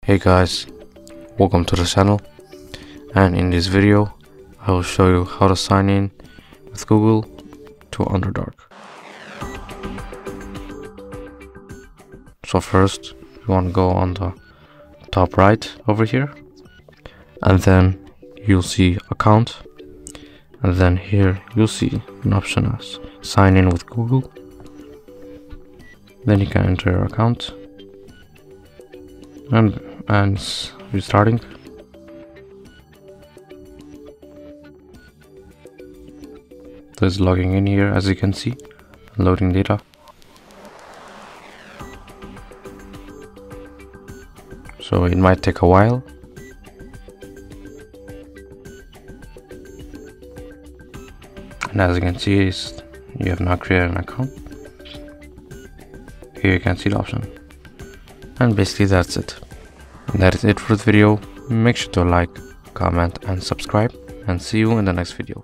Hey guys, welcome to the channel, and in this video I will show you how to sign in with Google to Underdark. So first you want to go on the top right over here, and then you'll see account, and then here you'll see an option as sign in with Google. Then you can enter your account and it's restarting. So it's logging in here, as you can see, loading data. So it might take a while. And as you can see, you have now created an account. Here you can see the option. And basically that's it. That is it for this video. Make sure to like, comment and subscribe, and see you in the next video.